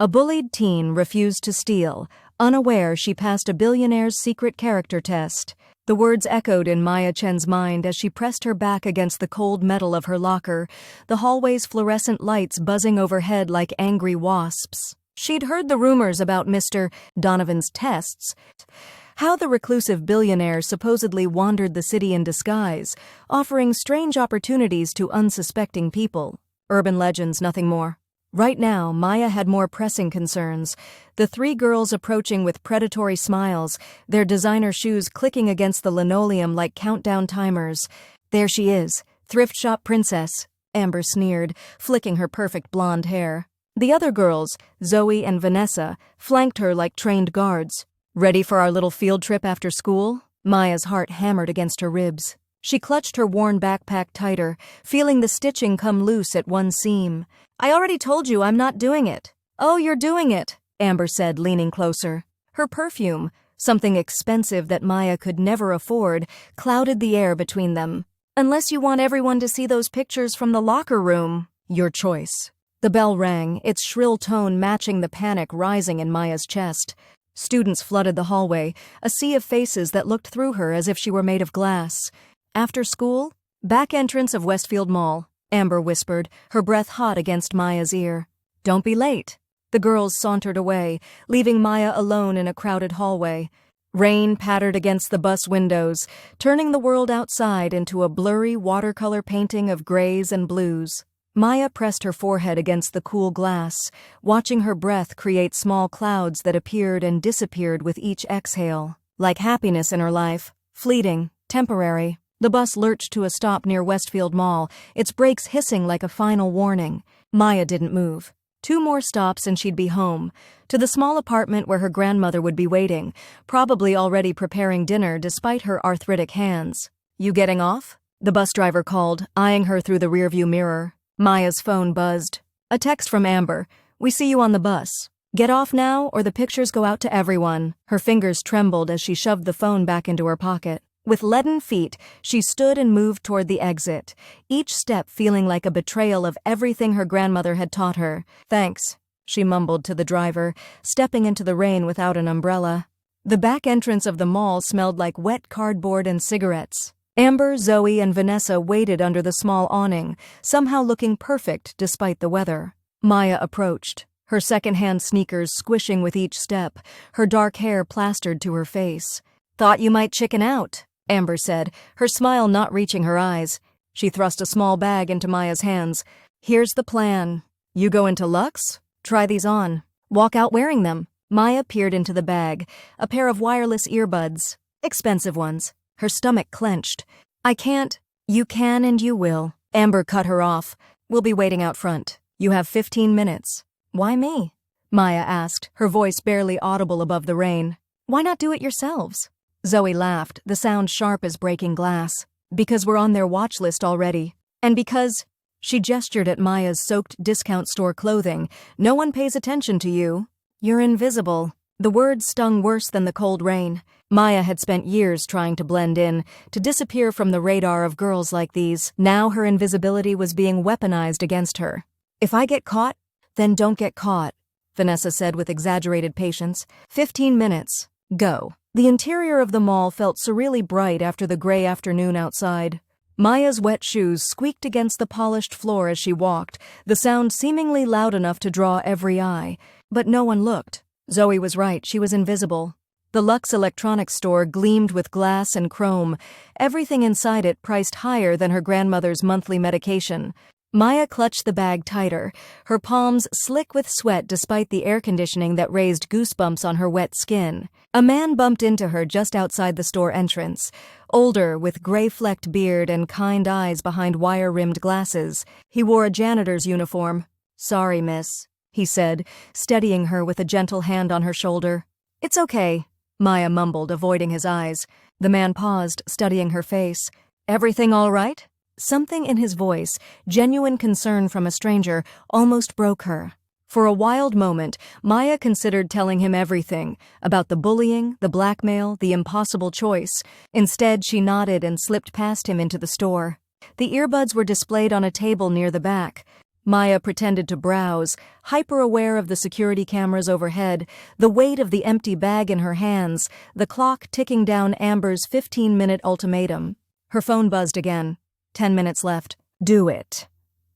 A bullied teen refused to steal, unaware she passed a billionaire's secret character test. The words echoed in Maya Chen's mind as she pressed her back against the cold metal of her locker, the hallway's fluorescent lights buzzing overhead like angry wasps. She'd heard the rumors about Mr. Donovan's tests, how the reclusive billionaire supposedly wandered the city in disguise, offering strange opportunities to unsuspecting people. Urban legends, nothing more. Right now, Maya had more pressing concerns. The three girls approaching with predatory smiles, their designer shoes clicking against the linoleum like countdown timers. There she is, thrift shop princess, Amber sneered, flicking her perfect blonde hair. The other girls, Zoe and Vanessa, flanked her like trained guards. Ready for our little field trip after school? Maya's heart hammered against her ribs. She clutched her worn backpack tighter, feeling the stitching come loose at one seam. I already told you I'm not doing it. Oh, you're doing it, Amber said, leaning closer. Her perfume, something expensive that Maya could never afford, clouded the air between them. Unless you want everyone to see those pictures from the locker room. Your choice. The bell rang, its shrill tone matching the panic rising in Maya's chest. Students flooded the hallway, a sea of faces that looked through her as if she were made of glass. After school? Back entrance of Westfield Mall, Amber whispered, her breath hot against Maya's ear. Don't be late. The girls sauntered away, leaving Maya alone in a crowded hallway. Rain pattered against the bus windows, turning the world outside into a blurry watercolor painting of grays and blues. Maya pressed her forehead against the cool glass, watching her breath create small clouds that appeared and disappeared with each exhale. Like happiness in her life, fleeting, temporary. The bus lurched to a stop near Westfield Mall, its brakes hissing like a final warning. Maya didn't move. 2 more stops and she'd be home, to the small apartment where her grandmother would be waiting, probably already preparing dinner despite her arthritic hands. You getting off? The bus driver called, eyeing her through the rearview mirror. Maya's phone buzzed. A text from Amber. We see you on the bus. Get off now or the pictures go out to everyone. Her fingers trembled as she shoved the phone back into her pocket. With leaden feet, she stood and moved toward the exit, each step feeling like a betrayal of everything her grandmother had taught her. Thanks, she mumbled to the driver, stepping into the rain without an umbrella. The back entrance of the mall smelled like wet cardboard and cigarettes. Amber, Zoe, and Vanessa waited under the small awning, somehow looking perfect despite the weather. Maya approached, her second-hand sneakers squishing with each step, her dark hair plastered to her face. Thought you might chicken out, Amber said, her smile not reaching her eyes. She thrust a small bag into Maya's hands. Here's the plan. You go into Luxe? Try these on. Walk out wearing them. Maya peered into the bag, a pair of wireless earbuds. Expensive ones. Her stomach clenched. I can't. You can and you will. Amber cut her off. We'll be waiting out front. You have 15 minutes. Why me? Maya asked, her voice barely audible above the rain. Why not do it yourselves? Zoe laughed, the sound sharp as breaking glass. Because we're on their watch list already. And because, she gestured at Maya's soaked discount store clothing, no one pays attention to you. You're invisible. The words stung worse than the cold rain. Maya had spent years trying to blend in, to disappear from the radar of girls like these. Now her invisibility was being weaponized against her. If I get caught, then don't get caught, Vanessa said with exaggerated patience. 15 minutes. Go. The interior of the mall felt surreally bright after the gray afternoon outside. Maya's wet shoes squeaked against the polished floor as she walked, the sound seemingly loud enough to draw every eye. But no one looked. Zoe was right, she was invisible. The Luxe electronics store gleamed with glass and chrome, everything inside it priced higher than her grandmother's monthly medication. Maya clutched the bag tighter, her palms slick with sweat despite the air conditioning that raised goosebumps on her wet skin. A man bumped into her just outside the store entrance, older, with gray-flecked beard and kind eyes behind wire-rimmed glasses. He wore a janitor's uniform. Sorry, miss, he said, steadying her with a gentle hand on her shoulder. It's okay, Maya mumbled, avoiding his eyes. The man paused, studying her face. Everything all right? Something in his voice, genuine concern from a stranger, almost broke her. For a wild moment, Maya considered telling him everything, about the bullying, the blackmail, the impossible choice. Instead, she nodded and slipped past him into the store. The earbuds were displayed on a table near the back. Maya pretended to browse, hyper-aware of the security cameras overhead, the weight of the empty bag in her hands, the clock ticking down Amber's 15-minute ultimatum. Her phone buzzed again. 10 minutes left. Do it.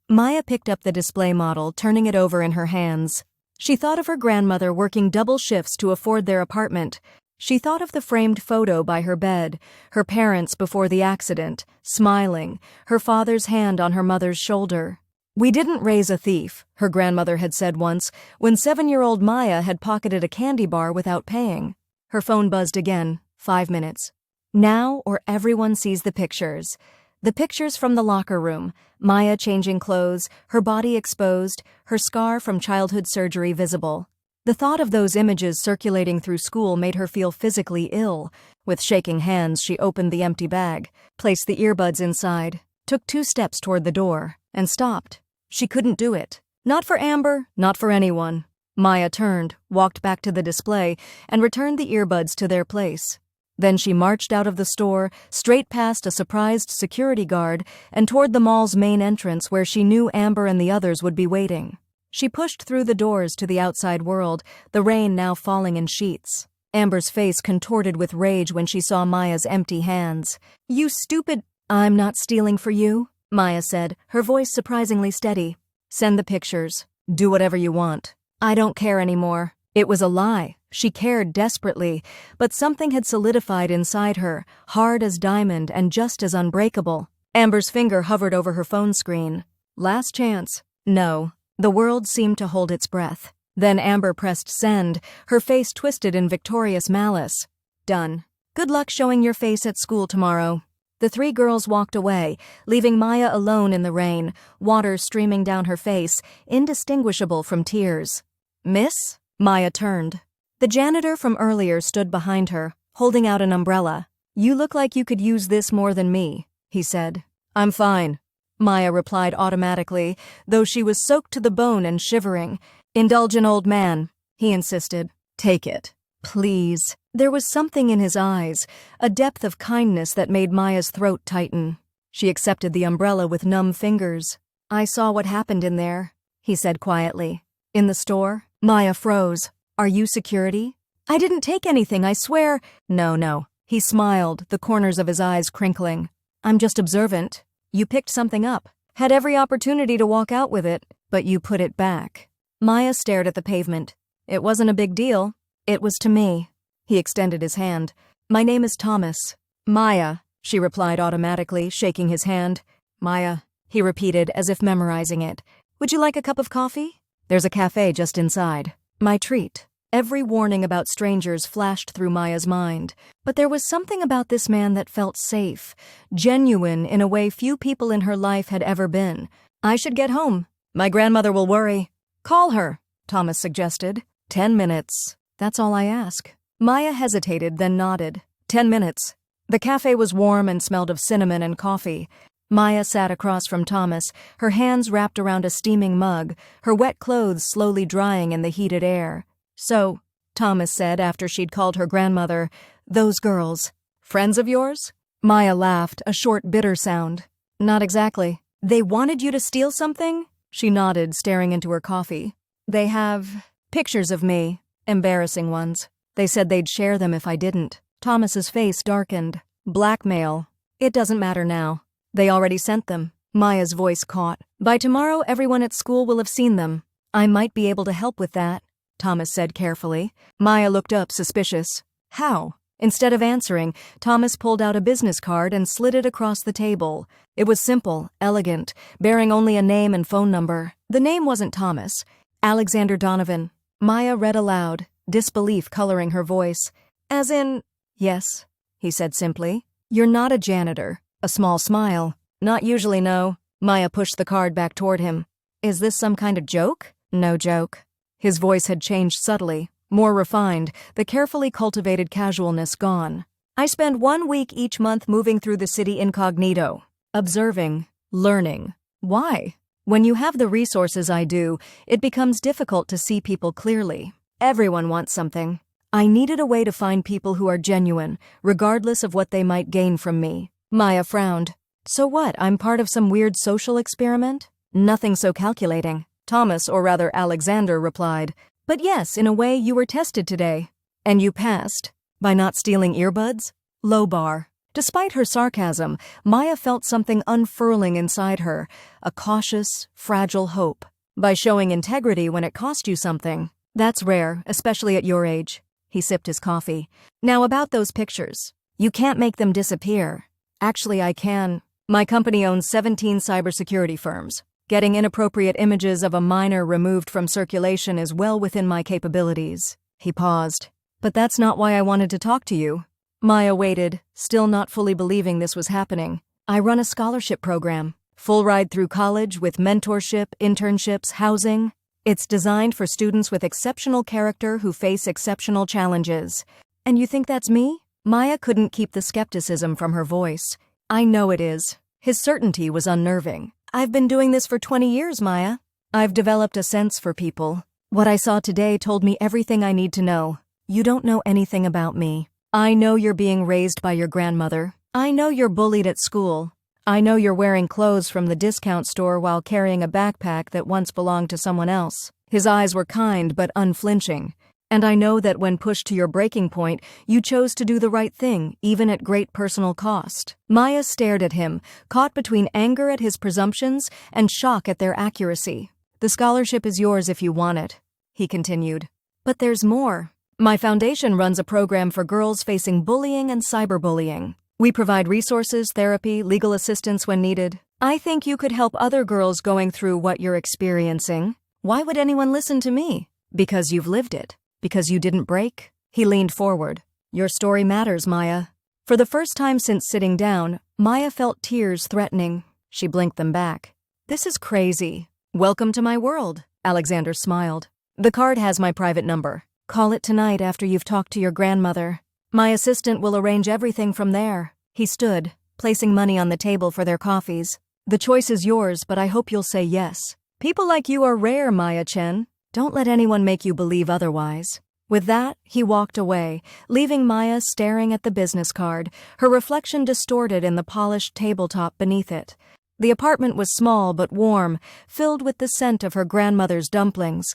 Maya picked up the display model, turning it over in her hands. She thought of her grandmother working double shifts to afford their apartment. She thought of the framed photo by her bed, her parents before the accident, smiling, her father's hand on her mother's shoulder. "We didn't raise a thief," her grandmother had said once, when 7-year-old Maya had pocketed a candy bar without paying. Her phone buzzed again. 5 minutes. Now or everyone sees the pictures. The pictures from the locker room, Maya changing clothes, her body exposed, her scar from childhood surgery visible. The thought of those images circulating through school made her feel physically ill. With shaking hands, she opened the empty bag, placed the earbuds inside, took 2 steps toward the door, and stopped. She couldn't do it. Not for Amber, not for anyone. Maya turned, walked back to the display, and returned the earbuds to their place. Then she marched out of the store, straight past a surprised security guard, and toward the mall's main entrance where she knew Amber and the others would be waiting. She pushed through the doors to the outside world, the rain now falling in sheets. Amber's face contorted with rage when she saw Maya's empty hands. "You stupid—" "I'm not stealing for you," Maya said, her voice surprisingly steady. "Send the pictures. Do whatever you want. I don't care anymore." It was a lie. She cared desperately, but something had solidified inside her, hard as diamond and just as unbreakable. Amber's finger hovered over her phone screen. Last chance. No. The world seemed to hold its breath. Then Amber pressed send, her face twisted in victorious malice. Done. Good luck showing your face at school tomorrow. The 3 girls walked away, leaving Maya alone in the rain, water streaming down her face, indistinguishable from tears. "Miss?" Maya turned. The janitor from earlier stood behind her, holding out an umbrella. "You look like you could use this more than me," he said. "I'm fine," Maya replied automatically, though she was soaked to the bone and shivering. "Indulgent old man," he insisted. "Take it. Please." There was something in his eyes, a depth of kindness that made Maya's throat tighten. She accepted the umbrella with numb fingers. "I saw what happened in there," he said quietly. "In the store?" Maya froze. "Are you security?" "I didn't take anything, I swear." No. He smiled, the corners of his eyes crinkling. "I'm just observant. You picked something up. Had every opportunity to walk out with it, but you put it back." Maya stared at the pavement. "It wasn't a big deal. It was to me." He extended his hand. "My name is Thomas." "Maya," she replied automatically, shaking his hand. "Maya," he repeated as if memorizing it. "Would you like a cup of coffee? There's a cafe just inside." My treat. Every warning about strangers flashed through Maya's mind. But there was something about this man that felt safe, genuine in a way few people in her life had ever been. "I should get home. My grandmother will worry." "Call her," Thomas suggested. 10 minutes. That's all I ask." Maya hesitated, then nodded. 10 minutes. The cafe was warm and smelled of cinnamon and coffee. Maya sat across from Thomas, her hands wrapped around a steaming mug, her wet clothes slowly drying in the heated air. "So," Thomas said after she'd called her grandmother, "those girls, friends of yours?" Maya laughed, a short, bitter sound. "Not exactly." "They wanted you to steal something?" She nodded, staring into her coffee. "They have pictures of me, embarrassing ones. They said they'd share them if I didn't." Thomas's face darkened. "Blackmail. It doesn't matter now. They already sent them." Maya's voice caught. "By tomorrow, everyone at school will have seen them. I might be able to help with that," Thomas said carefully. Maya looked up, suspicious. "How?" Instead of answering, Thomas pulled out a business card and slid it across the table. It was simple, elegant, bearing only a name and phone number. The name wasn't Thomas. Alexander Donovan. Maya read aloud, disbelief coloring her voice. "As in—" "Yes," he said simply. "You're not a janitor." A small smile. "Not usually, no." Maya pushed the card back toward him. "Is this some kind of joke?" "No joke." His voice had changed subtly, more refined, the carefully cultivated casualness gone. "I spend 1 week each month moving through the city incognito, observing, learning. Why? When you have the resources I do, it becomes difficult to see people clearly. Everyone wants something. I needed a way to find people who are genuine, regardless of what they might gain from me." Maya frowned. "So what, I'm part of some weird social experiment?" Nothing so calculating, Thomas, or rather Alexander, replied. But yes, in a way you were tested today. And you passed. By not stealing earbuds? Low bar. Despite her sarcasm, Maya felt something unfurling inside her, a cautious, fragile hope. By showing integrity when it cost you something. That's rare, especially at your age. He sipped his coffee. Now about those pictures. You can't make them disappear. Actually, I can. My company owns 17 cybersecurity firms. Getting inappropriate images of a minor removed from circulation is well within my capabilities. He paused. But that's not why I wanted to talk to you. Maya waited, still not fully believing this was happening. I run a scholarship program. Full ride through college with mentorship, internships, housing. It's designed for students with exceptional character who face exceptional challenges. And you think that's me? Maya couldn't keep the skepticism from her voice. I know it is. His certainty was unnerving. I've been doing this for 20 years, Maya. I've developed a sense for people. What I saw today told me everything I need to know. You don't know anything about me. I know you're being raised by your grandmother. I know you're bullied at school. I know you're wearing clothes from the discount store while carrying a backpack that once belonged to someone else. His eyes were kind but unflinching. And I know that when pushed to your breaking point, you chose to do the right thing, even at great personal cost. Maya stared at him, caught between anger at his presumptions and shock at their accuracy. The scholarship is yours if you want it, he continued. But there's more. My foundation runs a program for girls facing bullying and cyberbullying. We provide resources, therapy, legal assistance when needed. I think you could help other girls going through what you're experiencing. Why would anyone listen to me? Because you've lived it. Because you didn't break? He leaned forward. Your story matters, Maya. For the first time since sitting down, Maya felt tears threatening. She blinked them back. This is crazy. Welcome to my world, Alexander smiled. The card has my private number. Call it tonight after you've talked to your grandmother. My assistant will arrange everything from there. He stood, placing money on the table for their coffees. The choice is yours, but I hope you'll say yes. People like you are rare, Maya Chen. Don't let anyone make you believe otherwise. With that, he walked away, leaving Maya staring at the business card, her reflection distorted in the polished tabletop beneath it. The apartment was small but warm, filled with the scent of her grandmother's dumplings.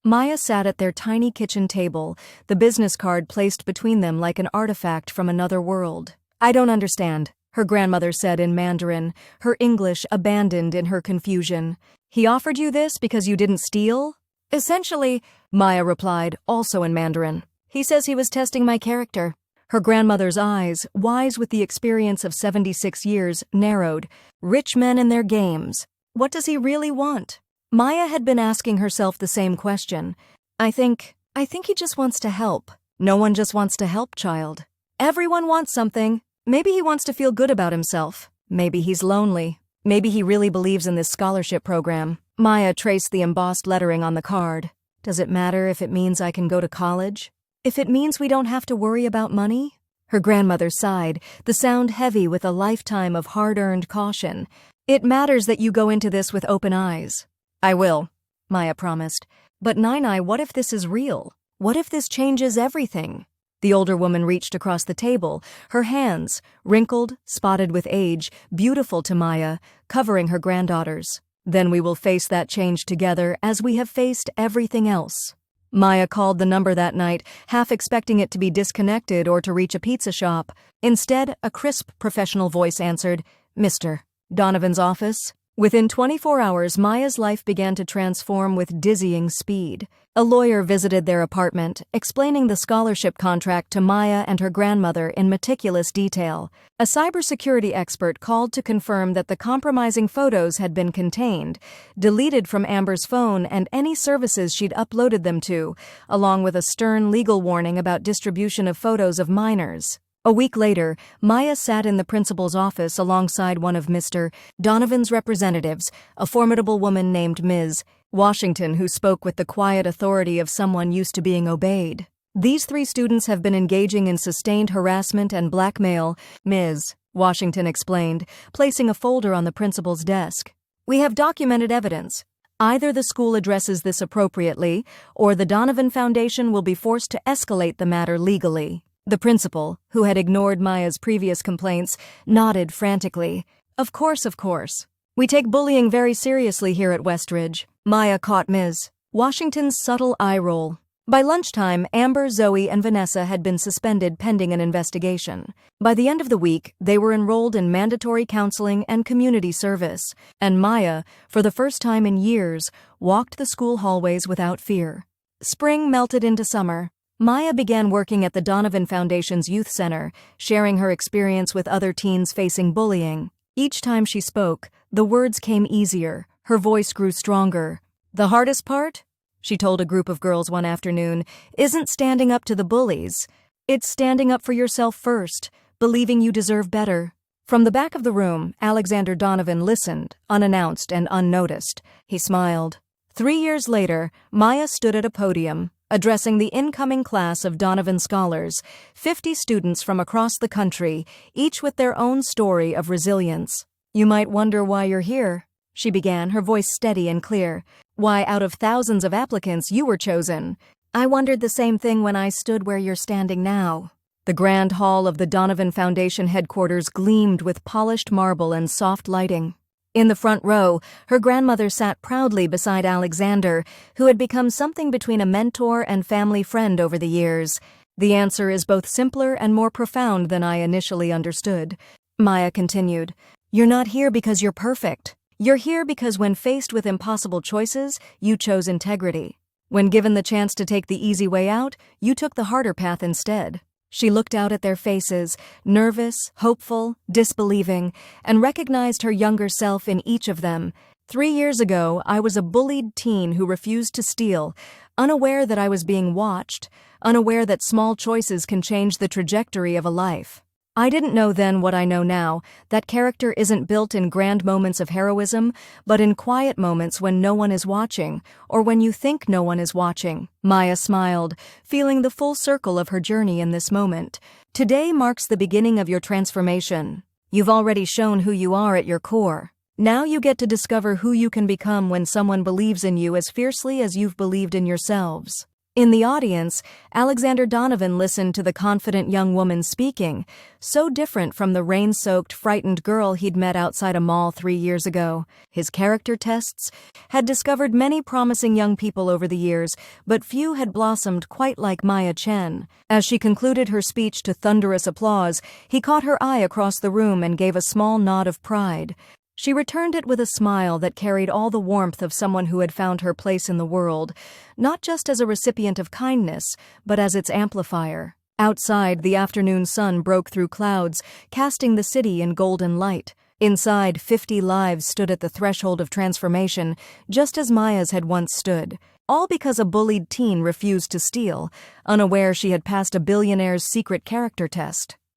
Maya sat at their tiny kitchen table, the business card placed between them like an artifact from another world. I don't understand, her grandmother said in Mandarin, her English abandoned in her confusion. He offered you this because you didn't steal? Essentially, Maya replied, also in Mandarin. He says he was testing my character. Her grandmother's eyes, wise with the experience of 76 years, narrowed. Rich men and their games. What does he really want? Maya had been asking herself the same question. I think he just wants to help. No one just wants to help, child. Everyone wants something. Maybe he wants to feel good about himself. Maybe he's lonely. Maybe he really believes in this scholarship program. Maya traced the embossed lettering on the card. Does it matter if it means I can go to college? If it means we don't have to worry about money? Her grandmother sighed, the sound heavy with a lifetime of hard-earned caution. It matters that you go into this with open eyes. I will, Maya promised. But Nai, what if this is real? What if this changes everything? The older woman reached across the table, her hands, wrinkled, spotted with age, beautiful to Maya, covering her granddaughters. Then we will face that change together as we have faced everything else. Maya called the number that night, half expecting it to be disconnected or to reach a pizza shop. Instead, a crisp, professional voice answered, Mr. Donovan's office. Within 24 hours, Maya's life began to transform with dizzying speed. A lawyer visited their apartment, explaining the scholarship contract to Maya and her grandmother in meticulous detail. A cybersecurity expert called to confirm that the compromising photos had been contained, deleted from Amber's phone and any services she'd uploaded them to, along with a stern legal warning about distribution of photos of minors. A week later, Maya sat in the principal's office alongside one of Mr. Donovan's representatives, a formidable woman named Ms. Washington who spoke with the quiet authority of someone used to being obeyed. These 3 students have been engaging in sustained harassment and blackmail, Ms. Washington explained, placing a folder on the principal's desk. We have documented evidence. Either the school addresses this appropriately, or the Donovan Foundation will be forced to escalate the matter legally. The principal, who had ignored Maya's previous complaints, nodded frantically. Of course. We take bullying very seriously here at Westridge, Maya caught Ms. Washington's subtle eye roll. By lunchtime, Amber, Zoe, and Vanessa had been suspended pending an investigation. By the end of the week, they were enrolled in mandatory counseling and community service, and Maya, for the first time in years, walked the school hallways without fear. Spring melted into summer. Maya began working at the Donovan Foundation's youth center, sharing her experience with other teens facing bullying. Each time she spoke, the words came easier, her voice grew stronger. "The hardest part," she told a group of girls one afternoon, "isn't standing up to the bullies. It's standing up for yourself first, believing you deserve better." From the back of the room, Alexander Donovan listened, unannounced and unnoticed. He smiled. 3 years later, Maya stood at a podium, addressing the incoming class of Donovan scholars, 50 students from across the country, each with their own story of resilience. "You might wonder why you're here," she began, her voice steady and clear. "Why, out of thousands of applicants, you were chosen. I wondered the same thing when I stood where you're standing now." The grand hall of the Donovan Foundation headquarters gleamed with polished marble and soft lighting. In the front row, her grandmother sat proudly beside Alexander, who had become something between a mentor and family friend over the years. "The answer is both simpler and more profound than I initially understood," Maya continued. "You're not here because you're perfect. You're here because when faced with impossible choices, you chose integrity. When given the chance to take the easy way out, you took the harder path instead." She looked out at their faces, nervous, hopeful, disbelieving, and recognized her younger self in each of them. 3 years ago, I was a bullied teen who refused to steal, unaware that I was being watched, unaware that small choices can change the trajectory of a life. I didn't know then what I know now, that character isn't built in grand moments of heroism, but in quiet moments when no one is watching, or when you think no one is watching. Maya smiled, feeling the full circle of her journey in this moment. "Today marks the beginning of your transformation. You've already shown who you are at your core. Now you get to discover who you can become when someone believes in you as fiercely as you've believed in yourselves." In the audience, Alexander Donovan listened to the confident young woman speaking, so different from the rain-soaked, frightened girl he'd met outside a mall 3 years ago. His character tests had discovered many promising young people over the years, but few had blossomed quite like Maya Chen. As she concluded her speech to thunderous applause, he caught her eye across the room and gave a small nod of pride. She returned it with a smile that carried all the warmth of someone who had found her place in the world, not just as a recipient of kindness, but as its amplifier. Outside, the afternoon sun broke through clouds, casting the city in golden light. Inside, 50 lives stood at the threshold of transformation, just as Maya's had once stood. All because a bullied teen refused to steal, unaware she had passed a billionaire's secret character test.